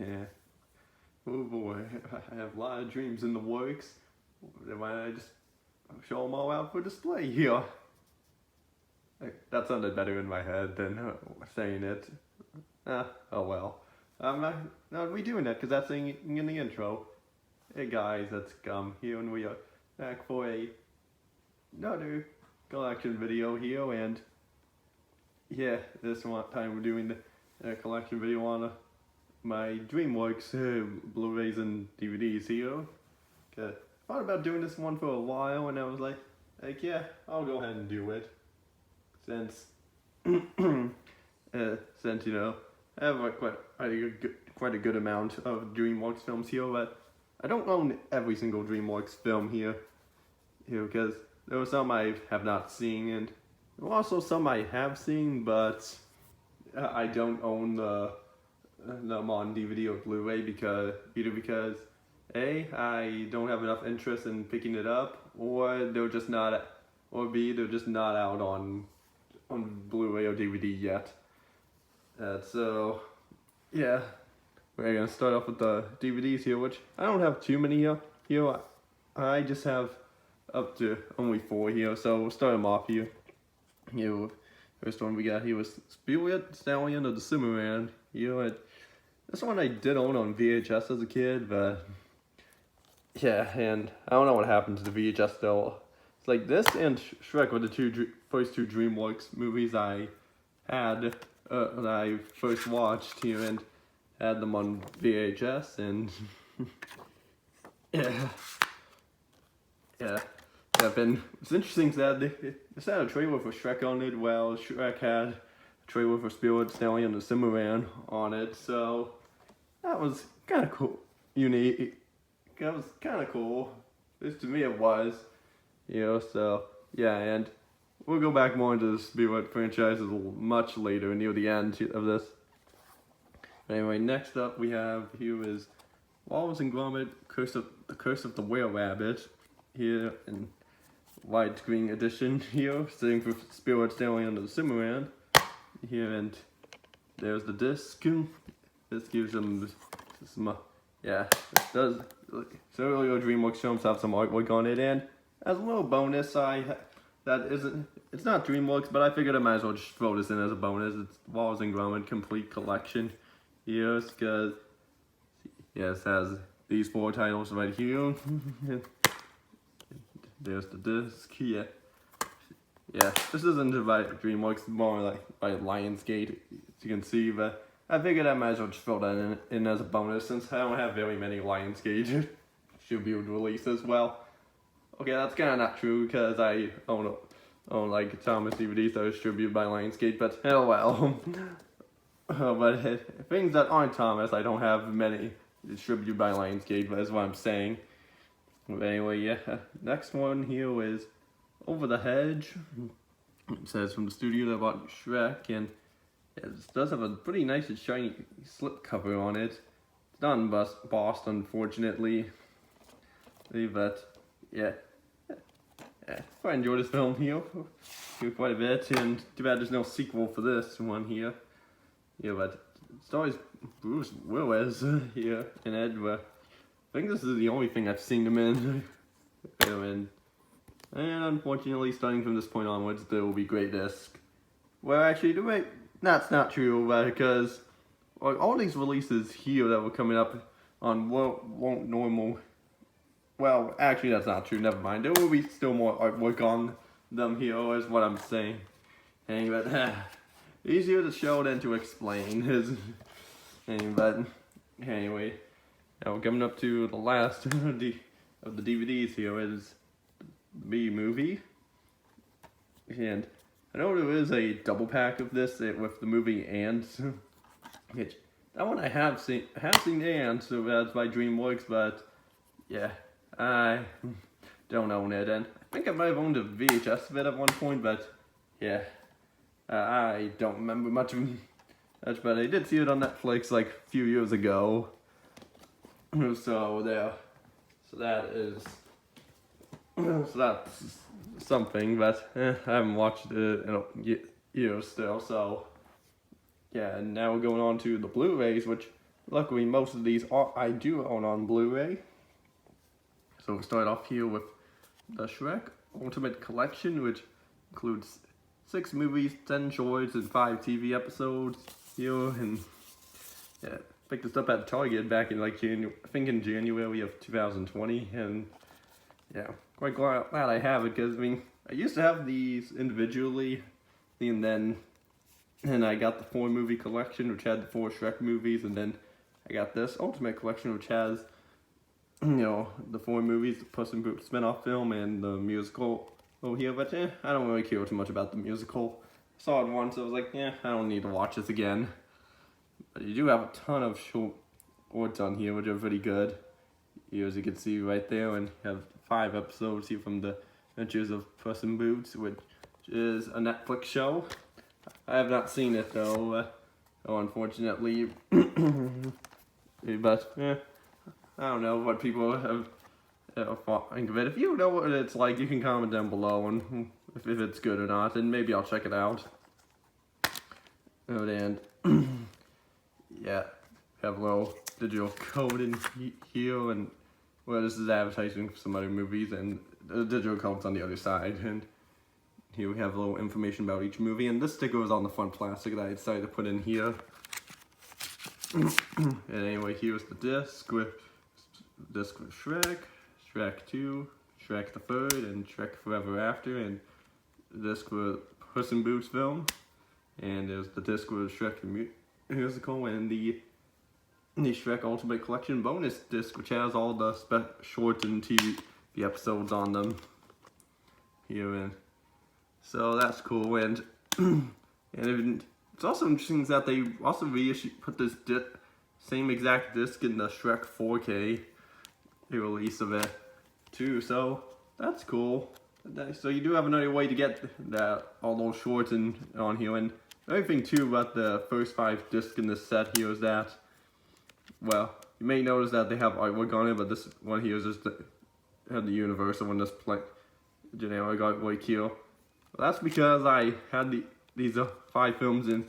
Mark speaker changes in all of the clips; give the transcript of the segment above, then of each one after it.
Speaker 1: Yeah. Oh boy, I have a lot of dreams in the works. Why don't I just show them all out for display here? That sounded better in my head than saying it. Oh well. I'm not redoing that because that's in the intro. Hey guys, let's come here and we are back for another collection video here, and yeah, this one time we're doing the collection video on my DreamWorks Blu-rays and DVDs here. I thought about doing this one for a while, and I was like yeah, I'll go ahead and do it since since you know I have quite a good amount of DreamWorks films here, but I don't own every single DreamWorks film here because there are some I have not seen, and there are also some I have seen, but I don't own them on DVD or Blu-ray because I don't have enough interest in picking it up, or they're just not, or B, they're just not out on Blu-ray or DVD yet. So yeah, we're gonna start off with the DVDs here, which I don't have too many here. I just have up to only 4 here, so we'll start them off here. First one we got here was Spirit Stallion of the Cimarron. This one I did own on VHS as a kid, but yeah, and I don't know what happened to the VHS though. It's like this and Shrek were the first two DreamWorks movies I had that I first watched here and had them on VHS, and yeah. It's interesting that this had a trailer for Shrek on it, while Shrek had a trailer for Spirit Stallion and Cimarron on it, so that was kind of cool, unique. That was kind of cool. At least to me it was, so yeah, and we'll go back more into the Spirit franchise much later, near the end of this. Anyway, next up we have here is Wallace and Gromit, The Curse of the Were-Rabbit, here in widescreen edition here, sitting for Spirit Stallion under the Cimarron here, and there's the disc. This gives them some, yeah, it does. So earlier DreamWorks films have some artwork on it, and as a little bonus, it's not DreamWorks, but I figured I might as well just throw this in as a bonus. It's Wallace and Gromit Complete Collection here, because yes, it has these 4 titles right here. There's the disc, yeah. This isn't by DreamWorks, more like by Lionsgate, as you can see, but I figured I might as well just throw that in as a bonus, since I don't have very many Lionsgate tribute releases. Well, okay, that's kind of not true, because I own like Thomas DVDs that are distributed by Lionsgate, but hell well. But things that aren't Thomas, I don't have many distributed by Lionsgate, but that's what I'm saying. But anyway, yeah, next one here is Over the Hedge. It says from the studio that bought Shrek, and it does have a pretty nice and shiny slip cover on it. It's not embossed, unfortunately, but yeah, I enjoyed this film here quite a bit, and too bad there's no sequel for this one here. Yeah, but it stars Bruce Willis here in it. I think this is the only thing I've seen him in. And unfortunately, starting from this point onwards, there will be Great Disc. Well, actually, that's not true, because all these releases here that were coming up on won't normal. Well, actually, that's not true. Never mind. There will be still more artwork on them here, is what I'm saying. But easier to show than to explain. But anyway. Now we're coming up to the last of the DVDs here is the B movie, and I know there is a double pack of this with the movie and that one I have seen and so that's by DreamWorks, but yeah, I don't own it, and I think I might have owned a VHS of it at one point, but yeah, I don't remember much, but I did see it on Netflix like a few years ago. So that's something, but I haven't watched it in a year still, so yeah, and now we're going on to the Blu-rays, which luckily most of these I do own on Blu-ray. So we'll start off here with the Shrek Ultimate Collection, which includes 6 movies, 10 shorts, and 5 TV episodes here. And yeah, picked this up at Target back in like I think in January of 2020, and yeah, quite glad I have it, because I mean, I used to have these individually, and then I got the 4 movie collection, which had the 4 Shrek movies, and then I got this Ultimate Collection, which has, you know, the 4 movies, the Puss in Boots spin-off film, and the musical over here. But I don't really care too much about the musical. I saw it once, I was like, I don't need to watch this again. But you do have a ton of shorts on here, which are pretty good. Here, as you can see right there, and you have 5 episodes here from the Adventures of Puss in Boots, which is a Netflix show. I have not seen it though, unfortunately. But I don't know what people have think of it. If you know what it's like, you can comment down below and if it's good or not, and maybe I'll check it out. And yeah, have a little digital code in here, and well, this is advertising for some other movies, and the digital code's on the other side. And here we have a little information about each movie, and this sticker was on the front plastic that I decided to put in here. And anyway, here's the disc with Shrek, Shrek 2, Shrek the Third, and Shrek Forever After, and the disc with Puss in Boots film, and there's the disc with Shrek the musical, and the Shrek Ultimate Collection bonus disc, which has all the short and TV episodes on them here, and so that's cool. And it's also interesting that they also put this same exact disc in the Shrek 4K release of it too, so that's cool. So you do have another way to get all those shorts on here. And another thing too about the first 5 discs in this set here is that, well, you may notice that they have artwork on it, but this one here is just had the universal one, this generic artwork here. Well, that's because I had these 5 films in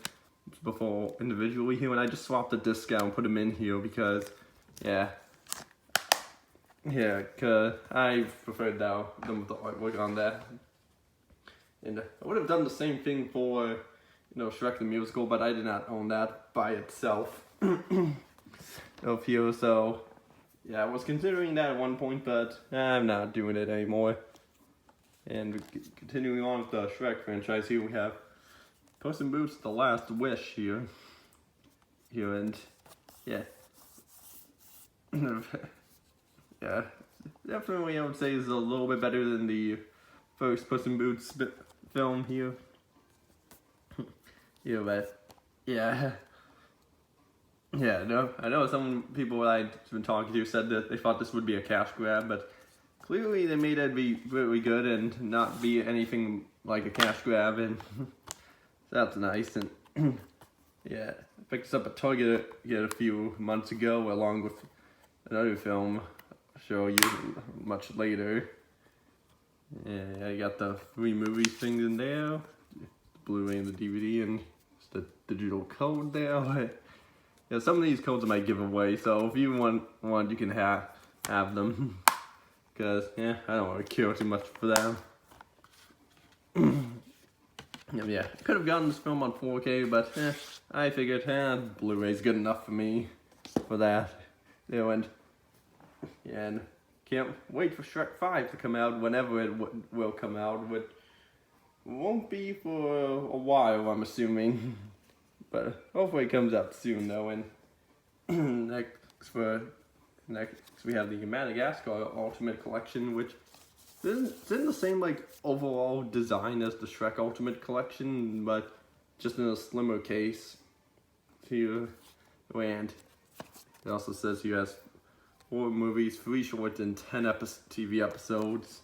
Speaker 1: before individually here, and I just swapped the disc out and put them in here because, cause I preferred them with the artwork on that. And I would have done the same thing for, you know, Shrek the Musical, but I did not own that by itself. Of here, so yeah, I was considering that at one point, but I'm not doing it anymore. And continuing on with the Shrek franchise, here we have Puss in Boots: The Last Wish here, and yeah, yeah, definitely I would say is a little bit better than the first Puss in Boots film here. But yeah. Yeah, no, I know some people I've been talking to said that they thought this would be a cash grab, but clearly they made it be really good and not be anything like a cash grab, and that's nice. And yeah, I picked this up at Target a few months ago along with another film I'll show you much later. Yeah, I got the 3 movies things in there, the Blu-ray and the DVD, and the digital code there. Yeah, some of these codes I might give away, so if you want you can have them. Because, I don't want to care too much for them. Yeah, I could have gotten this film on 4K, but I figured, Blu-ray's good enough for me for that. And can't wait for Shrek 5 to come out whenever it will come out, which won't be for a while, I'm assuming. But hopefully it comes out soon though. And next we have the Madagascar Ultimate Collection, which it's in the same like overall design as the Shrek Ultimate Collection, but just in a slimmer case here. And it also says he has 4 movies, 3 shorts, and 10 TV episodes.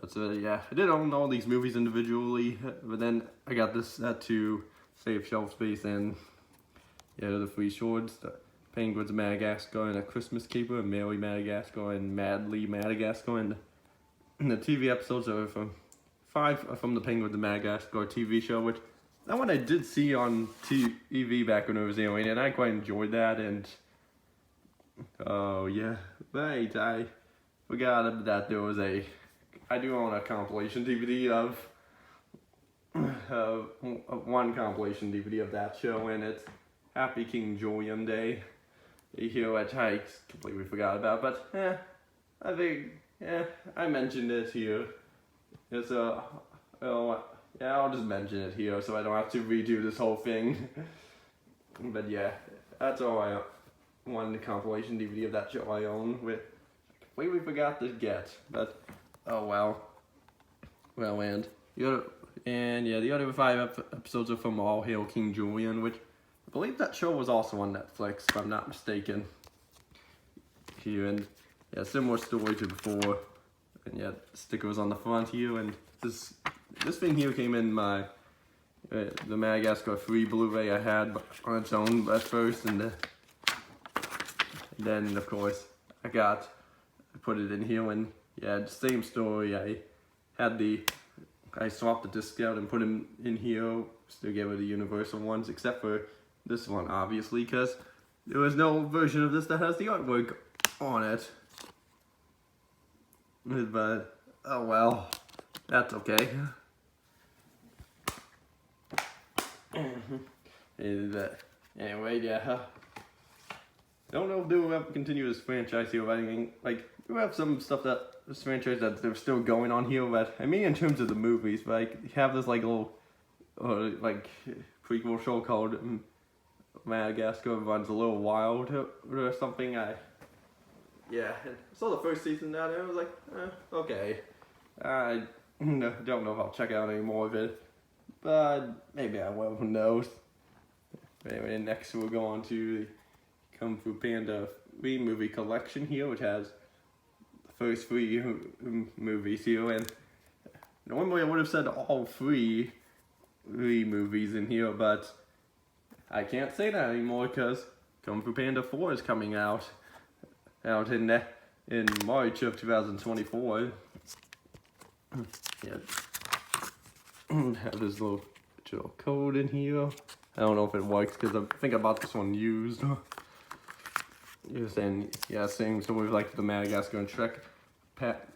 Speaker 1: So yeah, I did own all these movies individually, but then I got this set to save shelf space, and the 3 shorts, the Penguins of Madagascar, and A Christmas Caper, and Merry Madagascar, and Madly Madagascar, and the TV episodes are from 5 are from the Penguins of Madagascar TV show, which that one I did see on TV back when it was airing, and I quite enjoyed that, and Oh yeah, right. I forgot that there was I do own a compilation DVD of one compilation DVD of that show, and it's Happy King Julian Day. Here, which I completely forgot about, but I think I mentioned it here. It's yeah, I'll just mention it here so I don't have to redo this whole thing. But yeah, that's all I one compilation DVD of that show I own. I completely forgot to get, but oh well. Well, and the other 5 episodes are from All Hail King Julian, which I believe that show was also on Netflix, if I'm not mistaken. Here, and yeah, similar story to before. And yeah, stickers on the front here, and this thing here came in my the Madagascar 3 Blu-ray I had on its own at first, and then of course I put it in here, and yeah, the same story. I swapped the disc out and put them in here to get rid of the Universal ones, except for this one, obviously, because there was no version of this that has the artwork on it. But oh well, that's okay. Anyway, yeah. Don't know if they will ever continue this franchise here, but I mean, like, we have some stuff that this franchise that they're still going on here, but I mean in terms of the movies, but like, you have this like little like prequel show called Madagascar Runs a Little Wild or something. I saw the first season now, and I was like, okay. I don't know if I'll check out any more of it, but maybe I will, who knows. But anyway, next we'll go on to the Kung Fu Panda 3 movie collection here, which has the first 3 movies here, and normally I would have said all 3 movies in here, but I can't say that anymore because Kung Fu Panda 4 is coming out in March of 2024. Yeah, have this little code in here. I don't know if it works because I think I bought this one used. Same. So with like the Madagascar and Shrek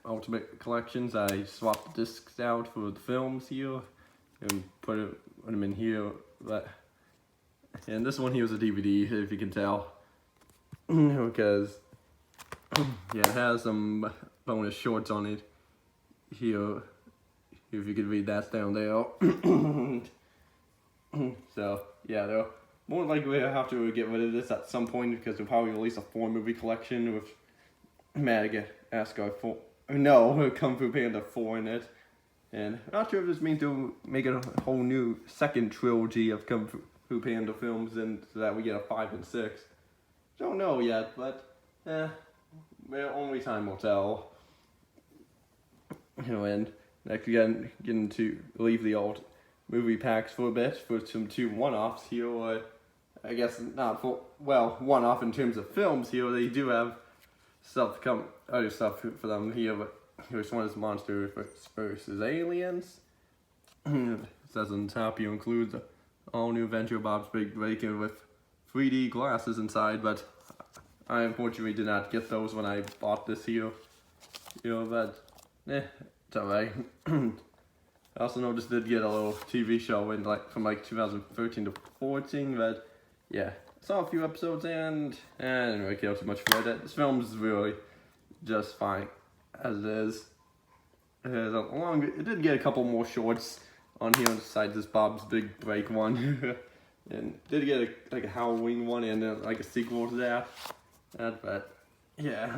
Speaker 1: Ultimate collections, I swapped the discs out for the films here and put them in here. And this one here is a DVD, if you can tell, because it has some bonus shorts on it here, if you could read that down there. So yeah, they'll more likely have to get rid of this at some point because they'll probably release a 4-movie collection with Madagascar 4. No, Kung Fu Panda 4 in it. And I'm not sure if this means they'll make a whole new second trilogy of Kung Fu Panda films, and so that we get a 5 and 6. Don't know yet, but only time will tell. And next again, getting to leave the old movie packs for a bit for some 2 one-offs here. I guess not for one-off in terms of films here. They do have other stuff for them here, but this one is Monsters vs. Aliens. It says on top here includes all new Adventure Bob's Big Break-In with 3D glasses inside, but I unfortunately did not get those when I bought this here. But it's alright. I also noticed did get a little TV show from 2013 to 14, but yeah, I saw a few episodes and I didn't really care too much for it. This film is really just fine as it is. It did get a couple more shorts on here besides this Bob's Big Break one, and did get a Halloween one and like a sequel to that. But yeah.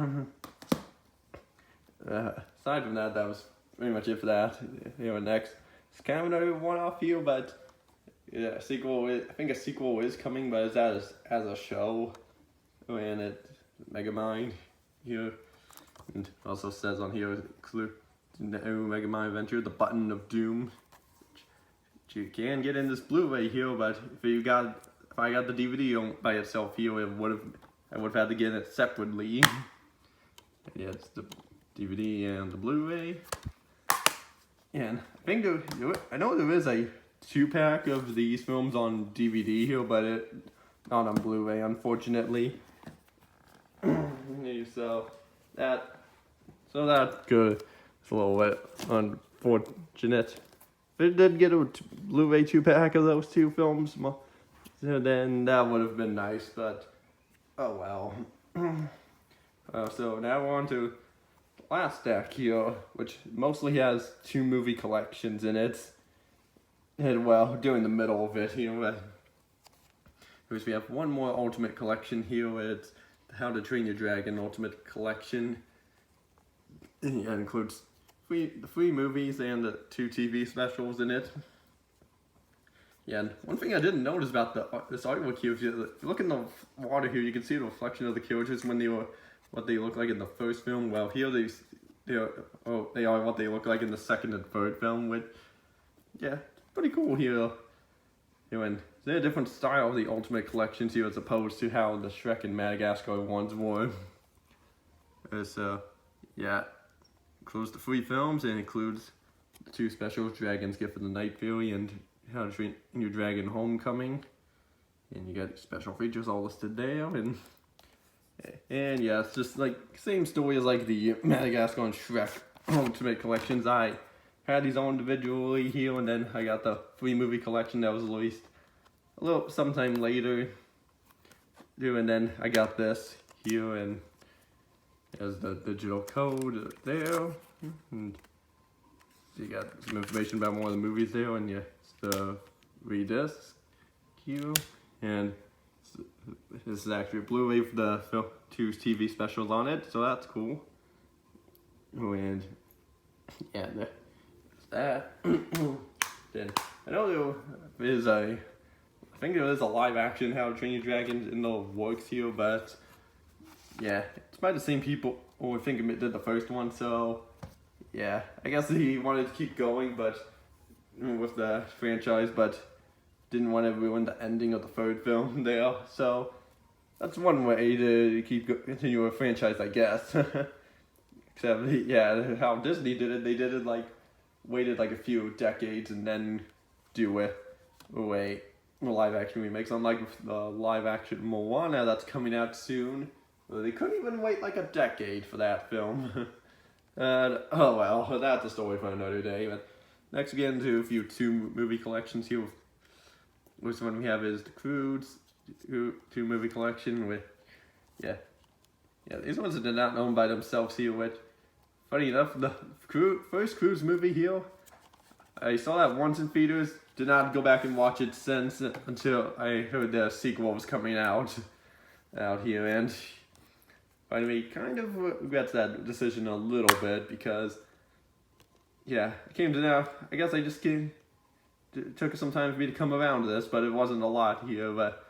Speaker 1: Aside from that, that was pretty much it for that. Next, it's kind of another one-off here, but yeah, I think a sequel is coming, but it's as a show, and it's Megamind here, and also says on here include the new Megamind adventure, The Button of Doom, which you can get in this Blu-ray here, but if I got the DVD by itself here, I would have had to get it separately. Yeah, it's the DVD and the Blu-ray. And I think I know there is a 2-pack of these films on DVD here, but not on Blu-ray, unfortunately. so that's good. It's a little bit unfortunate. If it did get a Blu-ray 2-pack of those two films, so then that would have been nice, but oh well. So now on to the last deck here, which mostly has 2 movie collections in it. And well, during the middle of it here, we have one more Ultimate Collection here. It's How to Train Your Dragon Ultimate Collection. It includes the 3 movies and the 2 TV specials in it. Yeah, and one thing I didn't notice about this artwork here, if you look in the water here, you can see the reflection of the characters when they were what they look like in the first film. Well, here they are what they look like in the second and third film. Which, yeah, it's pretty cool here. And they're a different style of the Ultimate Collections here as opposed to how the Shrek and Madagascar ones were. So, yeah, includes the 3 films and includes the 2 specials, Dragon's Gift of the Night Fury and How to Train Your Dragon Homecoming. And you got special features all listed there. And yeah, it's just like same story as like the Madagascar and Shrek Ultimate Collections. I had these all individually here, and then I got the 3 movie collection that was released a little sometime later. And then I got this here, and there's the digital code there. And so you got some information about more of the movies there, and yeah, it's the 3 discs here. And this is actually a Blu-ray for the 2 TV specials on it, so that's cool. And yeah, there's that. Then I know there is I think there is a live action How to Train Your Dragon in the works here, but yeah, it's by the same people who I think did the first one, so yeah, I guess he wanted to keep going, but with the franchise, but didn't want to ruin the ending of the 3rd film there, so that's one way to continue a franchise, I guess. Except, yeah, how Disney did it, they did it like, waited like a few decades and then do a live action remakes, unlike the live action Moana that's coming out soon. They couldn't even wait like a decade for that film. Oh well, that's a story for another day. But next we get into a few 2 movie collections here. Which one we have is the Croods 2 movie collection with, yeah, these ones are not known by themselves here. Which, funny enough, the first Croods movie here, I saw that once in theaters. Did not go back and watch it since until I heard the sequel was coming out here, and finally kind of regrets that decision a little bit because, yeah, it came to now. I guess I just it took some time for me to come around to this, but it wasn't a lot here, but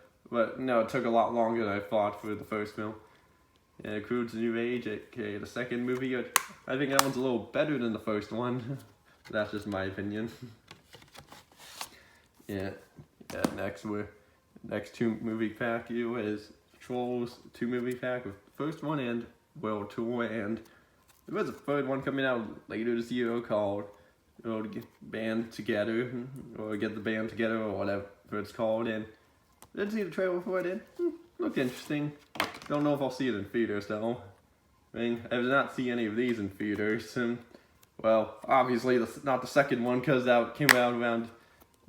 Speaker 1: no, it took a lot longer than I thought for the first film. Yeah, Croods New Age, okay, the second movie, I think that one's a little better than the first one. That's just my opinion. Yeah, next 2 movie pack here is Trolls 2 movie pack with the first one and World Tour, and there was a 3rd one coming out later this year called Get Band Together, or Get the Band Together, or whatever it's called, and I did see the trailer for it, and looked interesting. Don't know if I'll see it in theaters though. I mean, I did not see any of these in theaters, and well, obviously not the second one, because that came out around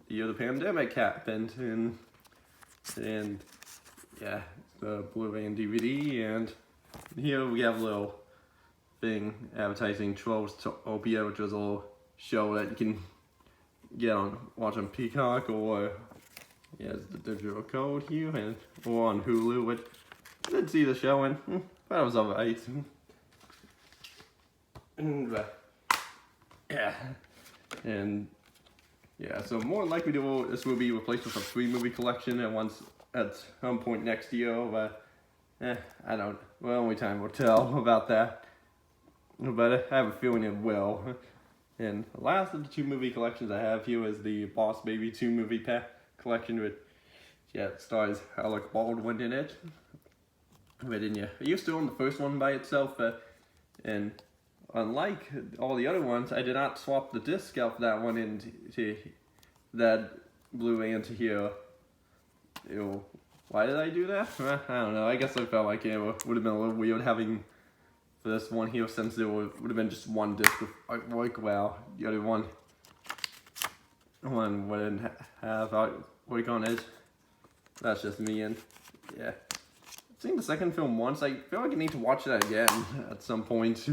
Speaker 1: the year the pandemic happened, and yeah, the Blu-ray and DVD, and here we have a little thing advertising Trolls Topia, which was a little show that you can watch on Peacock, or yeah, the digital code here, or on Hulu. Which I did see the show, and thought it was alright. Yeah, and yeah, so more likely this will be replaced with a 3 movie collection at some point next year, but I don't. Well, only time will tell about that. But I have a feeling it will. And the last of the 2 movie collections I have here is the Boss Baby 2 movie pack collection, with it stars Alec Baldwin in it. But I used to own the first one by itself, and unlike all the other ones, I did not swap the disc out for that one into that Blu-ray into here. why did I do that? I don't know. I guess I felt like it would have been a little weird having this one here, since there would have been just one disc of artwork. Wow, the other one wouldn't have artwork on it. That's just me, and yeah. I've seen the second film once. I feel like I need to watch that again at some point.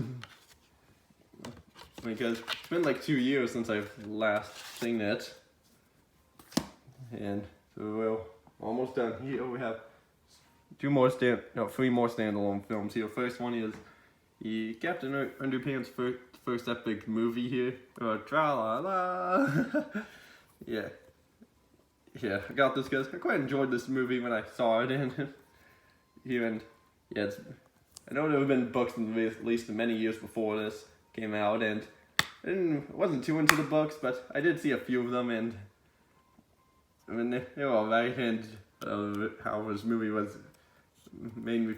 Speaker 1: Because it's been like 2 years since I've last seen it. And so we're almost done here. We have three more standalone films here. First one is the Captain Underpants first epic movie here. Tra-la-la. Yeah. Yeah, I got this because I quite enjoyed this movie when I saw it here, and yeah, I know there have been books at least many years before this came out, and I wasn't too into the books, but I did see a few of them, and I mean they were alright, and how this movie was made me.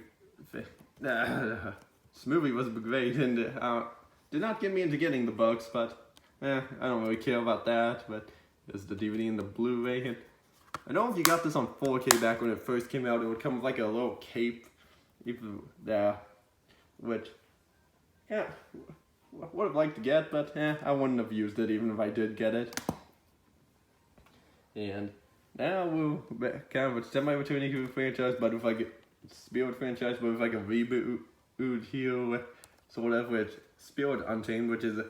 Speaker 1: This movie was great, and did not get me into getting the books, but I don't really care about that. But there's the DVD and the Blu-ray. And I know if you got this on 4K back when it first came out, it would come with like a little cape, even there, which yeah, would have liked to get, but I wouldn't have used it even if I did get it. And now we'll kind of a semi-returning to the franchise, but with like a Spirit franchise, but with like a reboot here, sort of, with Spirit Untamed, which is a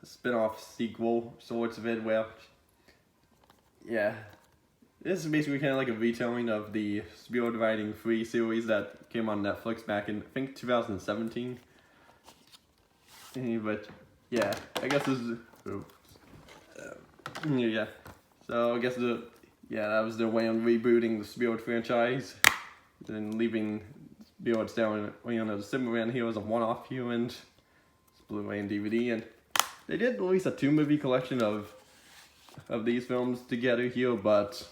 Speaker 1: spin-off sequel, sorts of it, where yeah, this is basically kind of like a retelling of the Spirit Riding 3 series that came on Netflix back in, I think, 2017. But yeah, I guess this is yeah. So I guess that was their way on rebooting the Spirit franchise, and leaving Spirit down on a Superman here as a one-off here, and Blu-ray and DVD, and they did release a 2-movie collection of these films together here, but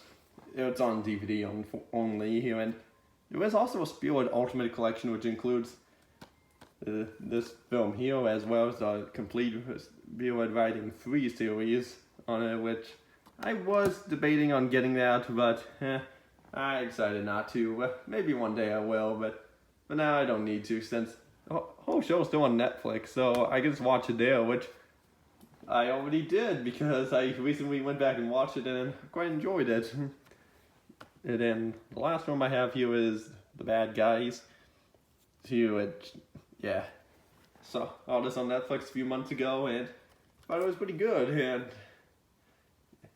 Speaker 1: it's on DVD only here, and there is also a Spirit Ultimate Collection, which includes this film here, as well as the complete Spirit Riding 3 series on it, which I was debating on getting that, but I decided not to. Maybe one day I will, but now I don't need to, since the whole show is still on Netflix, so I can just watch it there, which I already did, because I recently went back and watched it and quite enjoyed it. And then the last film I have here is The Bad Guys. Here, yeah. Saw all this on Netflix a few months ago, and thought it was pretty good.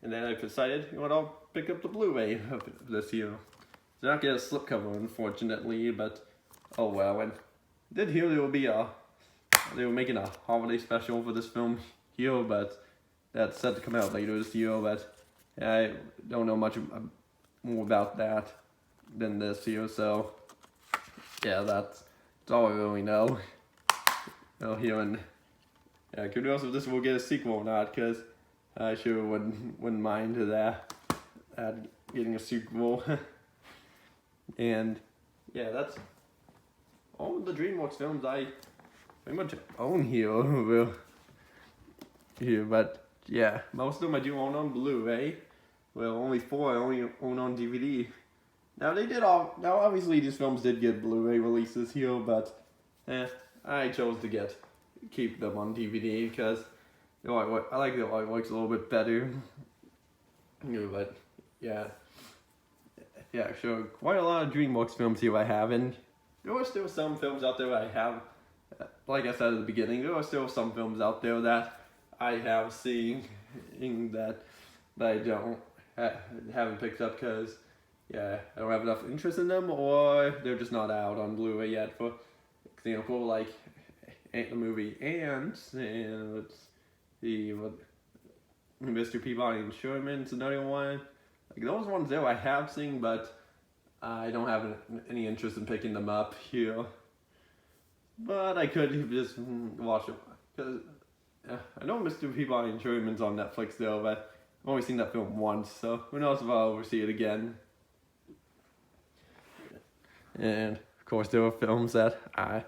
Speaker 1: And then I decided, you know what, I'll pick up the Blu-ray of this here. Did not get a slipcover, unfortunately, but oh well. And did hear they were making a holiday special for this film here, but that's set to come out later this year, but I don't know much more about that than this here, so yeah, that's all I really know. Well, here, and yeah, who knows if this will get a sequel or not, because I sure wouldn't mind that getting a sequel. And yeah, that's all of the DreamWorks films I pretty much own here. Here, but yeah, most of them I do own on Blu-ray. Well, only 4 I only own on DVD. Now obviously these films did get Blu-ray releases here, but I chose to keep them on DVD because I like the artwork's a little bit better. But yeah, sure, quite a lot of DreamWorks films here I have, and there are still some films out there I have. Like I said at the beginning, there are still some films out there that I have seen that I haven't picked up because I don't have enough interest in them, or they're just not out on Blu-ray yet. For example, like the movie Ants, and let's see, Mr. Peabody and Sherman's another one. Like those ones there I have seen, but I don't have any interest in picking them up here. But I could just watch them, because I know Mr. Peabody and Sherman's on Netflix though, but I've only seen that film once, so who knows if I'll ever see it again. And of course there are films that are,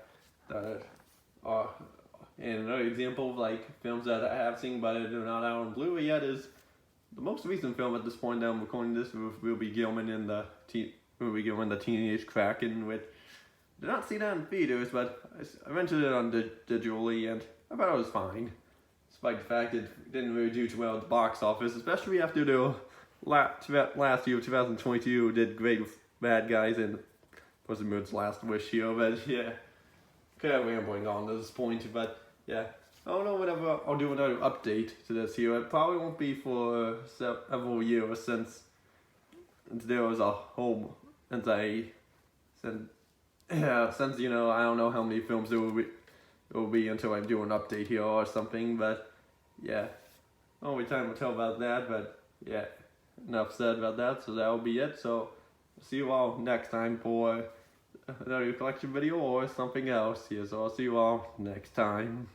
Speaker 1: and another example of like films that I have seen but they're not out on Blu-ray yet is the most recent film at this point that I'm recording this with Ruby Gilman in the movie going the Teenage Kraken, which did not see that in theaters, but I rented it on digitally, and I thought it was fine. Despite the fact it didn't really do too well at the box office, especially after the last year of 2022 did great with Bad Guys and Puss in Boots' Last Wish here, but yeah, kind of rambling on at this point, but yeah. I don't know whenever I'll do another update to this here. It probably won't be for several years since there was a whole, since you know, I don't know how many films there will be until I do an update here or something, but yeah, only time will tell about that, but yeah, enough said about that, so that'll be it. So see you all next time for another collection video or something else here, so I'll see you all next time.